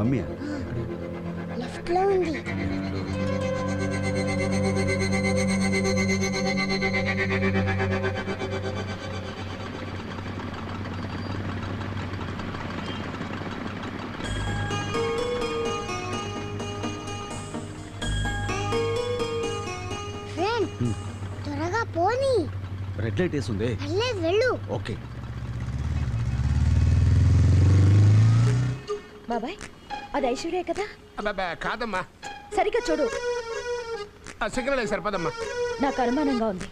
Mummy left లో ఉంది. Friend త్వరగా పోనీ. రెడ్ లైట్ వేస్తుంది. పర్లేదు వెళ్ళు. ఓకే బాబాయ్ అది ఐశ్వర్య కదా? అబ్బా కాదమ్మా, సరిగ్గా చూడు. సిగ్నల్ సరిపోదమ్మా. నాకు అనుమానంగా ఉంది.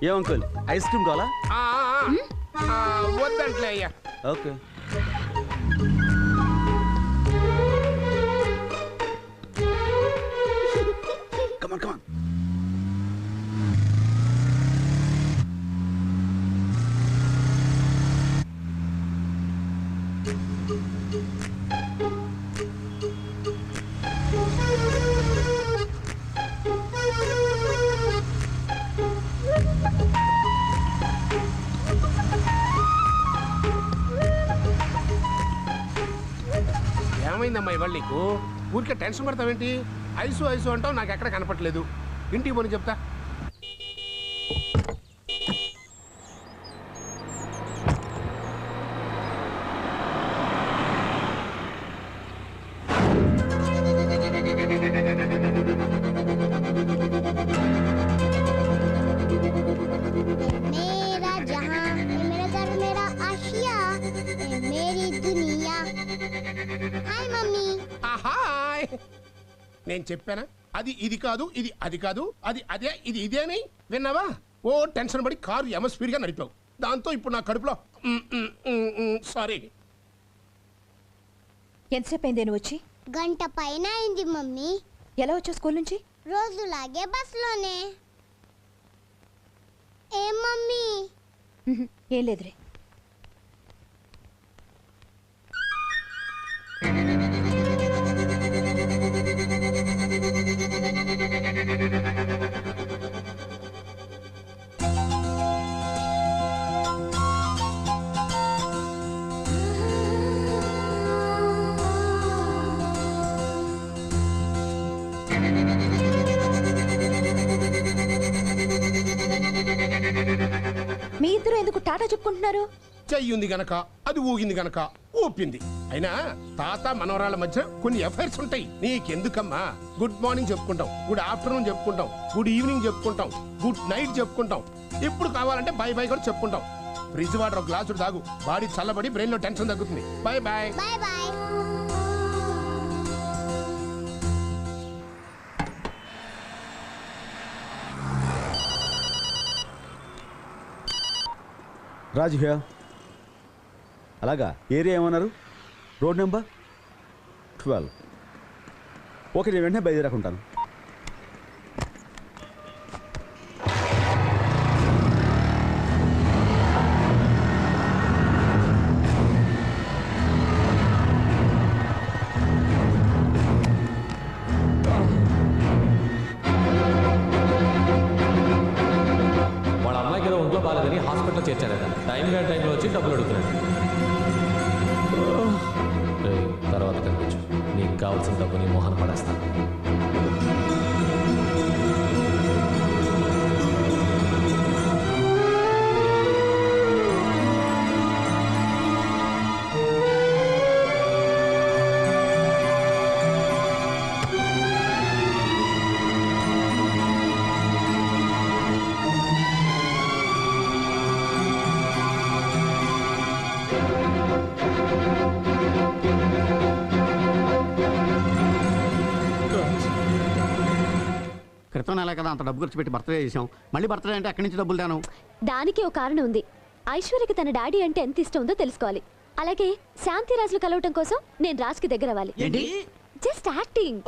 ఏ అంకుల్ ఐస్ క్రీమ్ కావాలా? వద్దంట్లే అయ్యా. ఓకే కమాన్ కమాన్. ఏమైందమ్మా ఇవాళ నీకు? ఊరికే టెన్షన్ పడతావేంటి? ఐసు ఐసు అంటావు, నాకు ఎక్కడ కనపట్లేదు. ఇంటికి పోని చెప్తా. मेरा जहां मेरा घर मेरा आशिया मेरी दुनिया. Hi mummy. హాయ్. నేను చెప్పానా అది ఇది కాదు, ఇది అది కాదు, అది అదే, ఇది ఇదే అని? విన్నావా? ఓ టెన్షన్ పడి కారు ఎమ స్పీడ్గా నడిపావు. దాంతో ఇప్పుడు నా కడుపులో సారీ. ఎంతసేపు అయింది నువ్వు వచ్చి? గంట పైన అయింది మమ్మీ. ఎలా వచ్చావు స్కూల్ నుంచి? రోజులాగే బస్లోనే. ఏం మమ్మీ? ఏం లేదురే. మీ ఇద్దరు ఎందుకు టాటా చెప్పుకుంటున్నారు? చెయ్యింది గనక, అది ఊగింది గనక ఊపింది. అయినా తాత మనవరాళ్ళ మధ్య కొన్ని ఎఫైర్స్ ఉంటాయి. నీకెందుకమ్మా? గుడ్ మార్నింగ్ చెప్పుకుంటాం, గుడ్ ఆఫ్టర్నూన్ చెప్పుకుంటాం, గుడ్ ఈవినింగ్ చెప్పుకుంటాం, గుడ్ నైట్ చెప్పుకుంటాం. ఇప్పుడు కావాలంటే బై బై కూడా చెప్పుకుంటాం. ఫ్రిడ్జ్ వాటర్ ఒక గ్లాసు తాగు, బాడీ చల్లబడి బ్రెయిన్ లో టెన్షన్ తగ్గుతుంది. Bye bye. Bye bye. Raju here. అలాగా, ఏరియా ఏమన్నారు? Road number 12. ఓకే, నేను వెంటనే బయలుదేరకుంటాను. వాళ్ళ అమ్మాయికి ఏదో ఒంట్లో బాగాలేదని హాస్పిటల్లో చేర్చారట. టైంలో వచ్చి డబ్బులు అడుగుతున్నాడు. తర్వాత కనిపించు, నీకు కావాల్సిన డబ్బు నీ మోహన్ పడేస్తాను. క్రితం నెల కదా అంత డబ్బు ఖర్చు పెట్టి బర్త్డే చేసాం, మళ్ళీ బర్త్డే అంటే అక్కడి నుంచి డబ్బులు తేను. దానికి ఒక కారణం ఉంది. ఐశ్వర్యకి తన డాడీ అంటే ఎంత ఇష్టం ఉందో తెలుసుకోవాలి. అలాగే శాంతిరాజులు కలవటం కోసం నేను రాజ్కి దగ్గర అవ్వాలి. Just acting.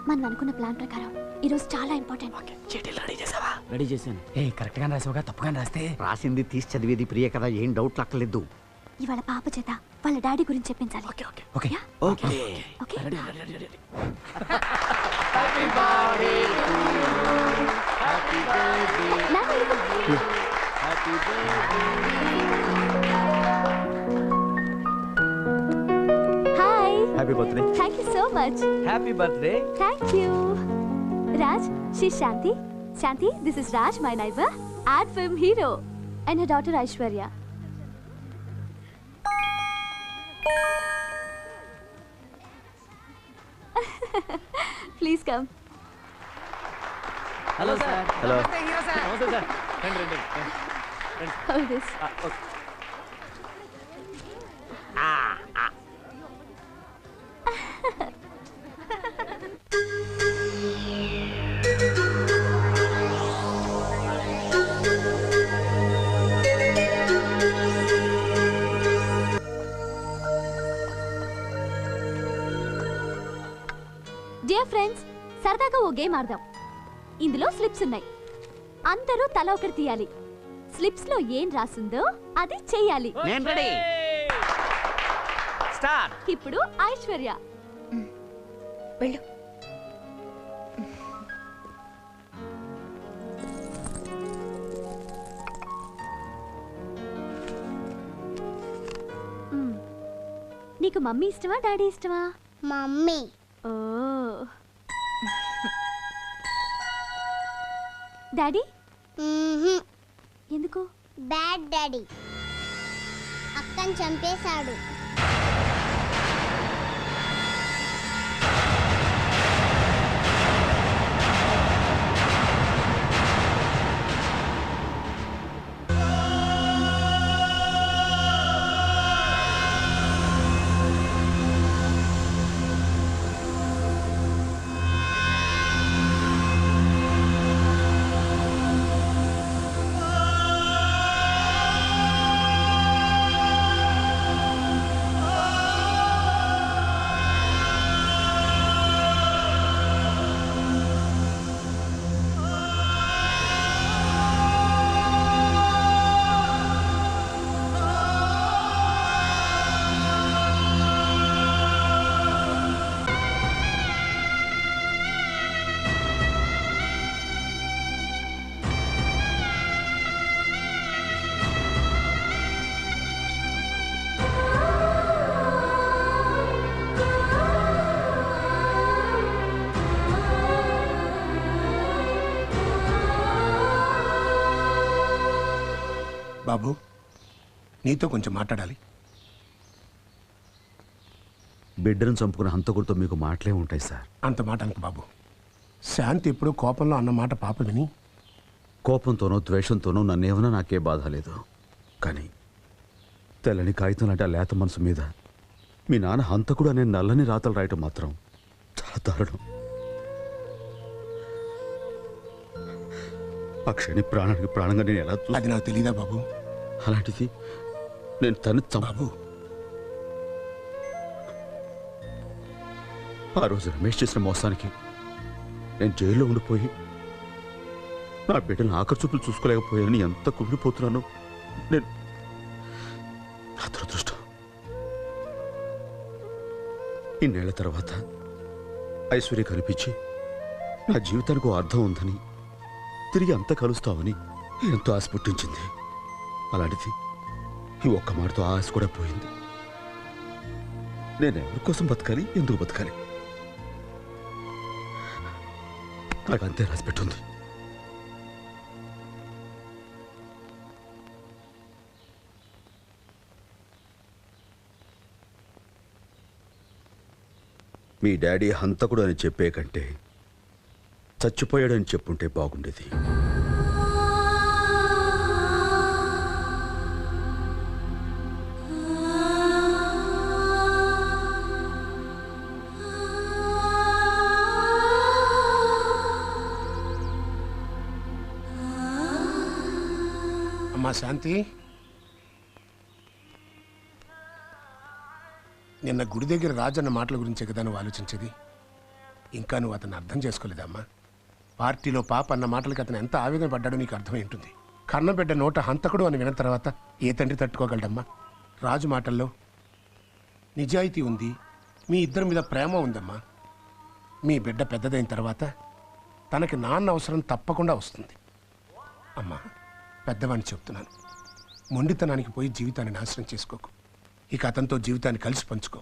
మనం అనుకున్న ప్లాన్ ప్రకారం ఈరోజు చాలా ఇంపార్టెంట్. రెడీ చేశాను. కరెక్ట్ గా రాసావుగా, తప్పుగా రాస్తే రాసింది తీసి చదివేది ప్రియ కదా, ఏం డౌట్ అక్కర్లేదు. ఇవాళ పాప చేత వాళ్ళ డాడీ గురించి చెప్పించాలి. Okay yeah? ఓకే నాన్న, ఇదిగో. Hi, happy birthday. Thank you so much. Happy birthday. Thank you. Raj, she's Shanti. Shanti, this is Raj, my neighbor, ad film hero, and her daughter Aishwarya. Please come. Hello sir. Hello. నమస్తే sir. రండి. Hold this. Dear friends, సరదాగా ఓ game ఆడదాం. ఇందులో slips ఉన్నాయి. అందరూ తల ఒకటి తీయాలి. స్లిప్స్ లో ఏం రాసిందో అది చెయ్యాలి. నేను రెడీ. స్టార్ట్. ఇప్పుడు ఐశ్వర్య. వెళ్ళు. నీకు మమ్మీ ఇష్టమా డాడీ ఇష్టమా? మమ్మీ. ఓ. డాడీ ఎందుకు? బ్యాడ్ డాడీ అక్కని చంపేశాడు. బాబు, నీతో కొంచెం మాట్లాడాలి. బిడ్డను చంపుకున్న హంతకుడితో మీకు మాటలే ఉంటాయి సార్. అంత మాట అనుకు బాబు. శాంతి ఎప్పుడూ కోపంలో అన్న మాట పాప విని కోపంతోనో ద్వేషంతోనో నన్నేమన్నా నాకే బాధ లేదు. కానీ తెల్లని కాగితం లాంటి ఆ లేత మనసు మీద మీ నాన్న హంతకుడు అనే నల్లని రాతలు రాయటం మాత్రం చాలా దారుణం. ఆ క్షణి ప్రాణానికి ప్రాణంగా నేను ఎలా అది నాకు తెలీదా బాబు? అలాంటిది నేను తను బాబు, ఆ రోజు రమేష్ చేసిన మోసానికి నేను జైల్లో ఉండిపోయి నా బిడ్డను ఆఖరి చూపులు చూసుకోలేకపోయానని ఎంత కుమిలిపోతున్నానో నేను. నా దురదృష్టం ఇన్నేళ్ల తర్వాత ఐశ్వర్య కనిపించి నా జీవితానికి ఓ అర్థం ఉందని, తిరిగి అంతా కలుస్తామని ఎంతో ఆశ పుట్టించింది. అలాంటిది ఈ ఒక్క మాటతో ఆశ కూడా పోయింది. నేను ఎవరి కోసం బతకాలి, ఎందుకు బతకాలి? నాకు అంతే రాసి పెట్టుంది. మీ డాడీ హంతకుడు అని చెప్పే కంటే చచ్చిపోయాడని చెప్పుంటే బాగుండేది. అమ్మా శాంతి, నిన్న గుడి దగ్గర రాజన్న మాటల గురించే కదా నువ్వు ఆలోచించేది. ఇంకా నువ్వు అతన్ని అర్థం చేసుకోలేదమ్మా. పార్టీలో పాప అన్న మాటలకి అతను ఎంత ఆవేదన పడ్డాడో నీకు అర్థమై ఉంటుంది. కన్నబిడ్డ నోట హంతకుడు అని విన్న తర్వాత ఏ తండ్రి తట్టుకోగలడమ్మా? రాజు మాటల్లో నిజాయితీ ఉంది, మీ ఇద్దరి మీద ప్రేమ ఉందమ్మా. మీ బిడ్డ పెద్దదైన తర్వాత తనకి నాన్న అవసరం తప్పకుండా వస్తుంది. అమ్మా, పెద్దవాడిని చెప్తున్నాను, మొండితనానికి పోయి జీవితాన్ని నాశనం చేసుకోకు. ఇక అతనితో జీవితాన్ని కలిసి పంచుకో.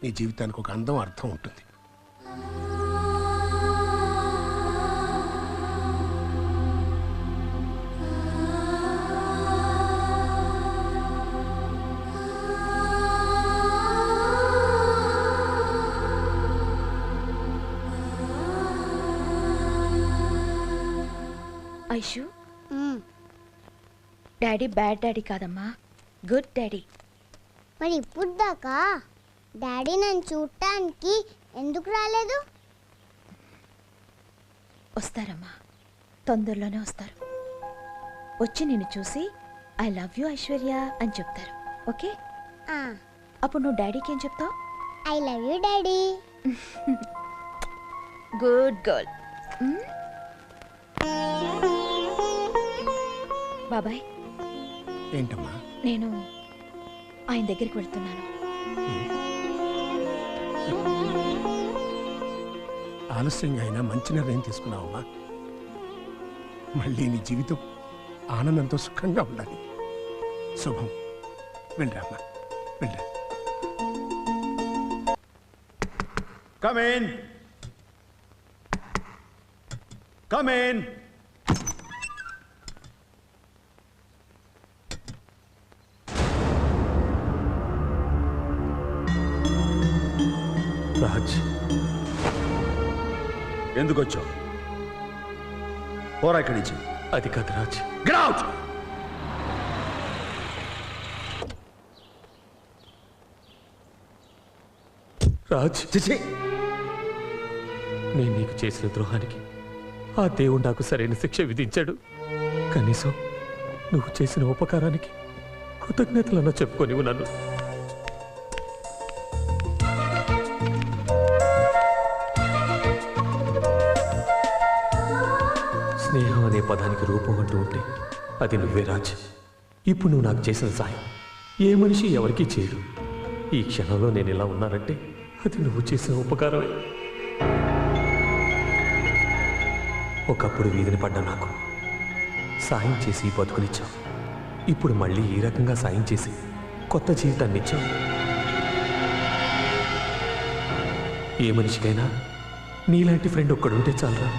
నీ జీవితానికి ఒక అందం, అర్థం ఉంటుంది. ఐషు, డాడీ బ్యాడ్ డాడీ కాదమ్మా, గుడ్ డాడీ. మరి ఇప్పుడు దాకా డాడీ నన్ను చూడటానికి ఎందుకు రాలేదు? వస్తారమ్మా, తొందరలోనే వస్తారు. వచ్చి నిన్ను చూసి ఐ లవ్ యూ ఐశ్వర్య అని చెప్తారు. ఓకే? అప్పుడు నువ్వు డాడీకి ఏం చెప్తావు? I love you daddy. Good girl. బాబాయ్, ఏంటమ్మా? నేను ఆయన దగ్గరికి వెళ్తున్నాను. ఆలస్యంగా అయినా మంచి నిర్ణయం తీసుకున్నావమ్మా. మళ్ళీ నీ జీవితం ఆనందంతో సుఖంగా ఉండాలి. శుభం. వెళ్ళరామ్మా, వెళ్ళరా. Come in. Come in. Raj, ఎందుకు వచ్చావు? పోరా ఇక్కడి నుంచి. అది కాదు రాజ్. Get out! రాజ్, చిచి, నేను నీకు చేసిన ద్రోహానికి ఆ దేవుడు నాకు సరైన శిక్ష విధించాడు. కనీసం నువ్వు చేసిన ఉపకారానికి కృతజ్ఞతలన్నా చెప్పుకొని నన్ను. స్నేహం అనే పదానికి రూపం అంటూ ఉంటే అది నువ్వే రాజ్. ఇప్పుడు నువ్వు నాకు చేసిన సాయం ఏ మనిషి ఎవరికీ చేయడు. ఈ క్షణంలో నేను ఇలా ఉన్నానంటే అది నువ్వు చేసిన ఉపకారమే. ఒకప్పుడు వీధిని పడ్డా నాకు సాయం చేసి బతుకునిచ్చావు. ఇప్పుడు మళ్ళీ ఈ రకంగా సాయం చేసి కొత్త జీవితాన్ని ఇచ్చావు. ఏ మనిషికైనా నీలాంటి ఫ్రెండ్ ఒక్కడుంటే చాలరా.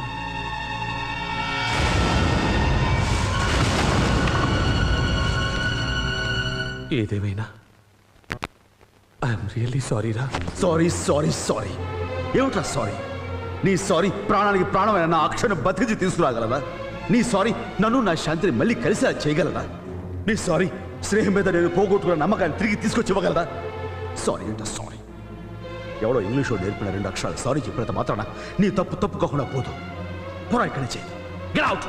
ఏదేమైనా ఐఎమ్ రియల్లీ సారీ రా. Sorry sorry sorry. ఏమిట్రా సారీ? నీ సారీ ప్రాణానికి ప్రాణమైన నా అక్షరం బతికించి తీసుకురాగలదా? నీ సారీ నన్ను నా శాంతిని మళ్ళీ కలిసి చేయగలదా? నీ సారీ స్నేహం మీద నేను పోగొట్టుకున్న నమ్మకాన్ని తిరిగి తీసుకొచ్చి ఇవ్వగలదా? సారీ అంటే సారీ. ఎవడో ఇంగ్లీష్లో నేర్పిన 2 అక్షరాలు సారీ చెప్పినంత మాత్రాన నీ తప్పు తప్పుకోకుండా పోదు. పోరా ఇక్కడి నుంచి. Get out.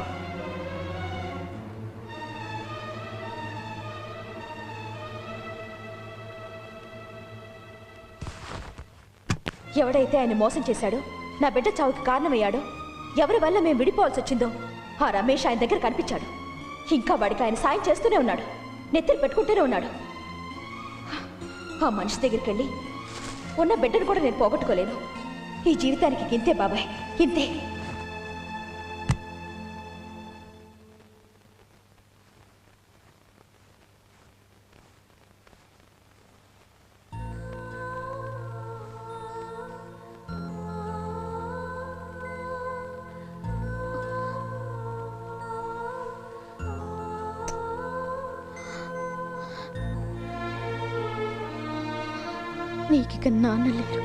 ఎవడైతే ఆయన మోసం చేశాడో, నా బిడ్డ చావుకి కారణమయ్యాడో, ఎవరి వల్ల మేము విడిపోవాల్సి వచ్చిందో ఆ రమేష్ ఆయన దగ్గర కనిపించాడు. ఇంకా వాడికి ఆయన సాయం చేస్తూనే ఉన్నాడు, నెత్తిని పెట్టుకుంటూనే ఉన్నాడు. ఆ మనిషి దగ్గరికి వెళ్ళి ఉన్న బిడ్డను కూడా నేను పోగొట్టుకోలేను. ఈ జీవితానికి ఇంతే బాబాయ్, ఇంతే. నీకిక నాన్న లేరు.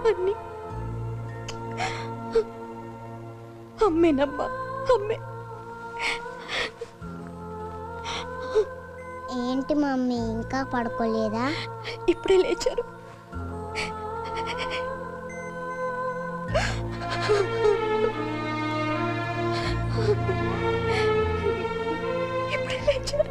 అన్నీ అమ్మేనమ్మా, అమ్మే. ఏంటి మమ్మీ ఇంకా పడుకోలేదా? ఇప్పుడే లేచారు. ఇప్పుడే లేచారు.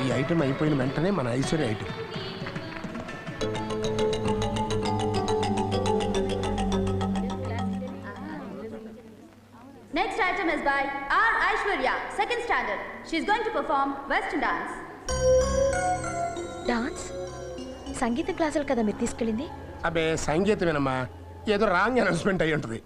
ఈ ఐటమ్ అయిపోయిన వెంటనే మన Aishwarya item. Next item is by R. Aishwarya, second standard. She's going to perform Western dance. Dance సంగీత క్లాసులు కదా మీరు తీసుకెళ్ళింది? అబ్బే సంగీతమేనమ్మా, ఏదో రాంగ్ అనౌన్స్మెంట్ అయ్యి ఉంటుంది.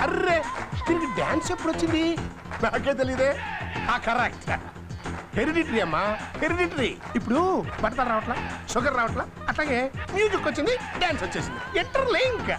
అర్రే దీనికి డాన్స్ ఎప్పుడు వచ్చింది నాకే తెలీదే. కరెక్ట్, హెరిడిటరీ అమ్మా, హెరిడిటరీ. ఇప్పుడు బట్టలు రావట్లా, షుగర్ రావట్లా, అట్లాగే మ్యూజిక్ వచ్చింది, డాన్స్ వచ్చేసింది. Enter link.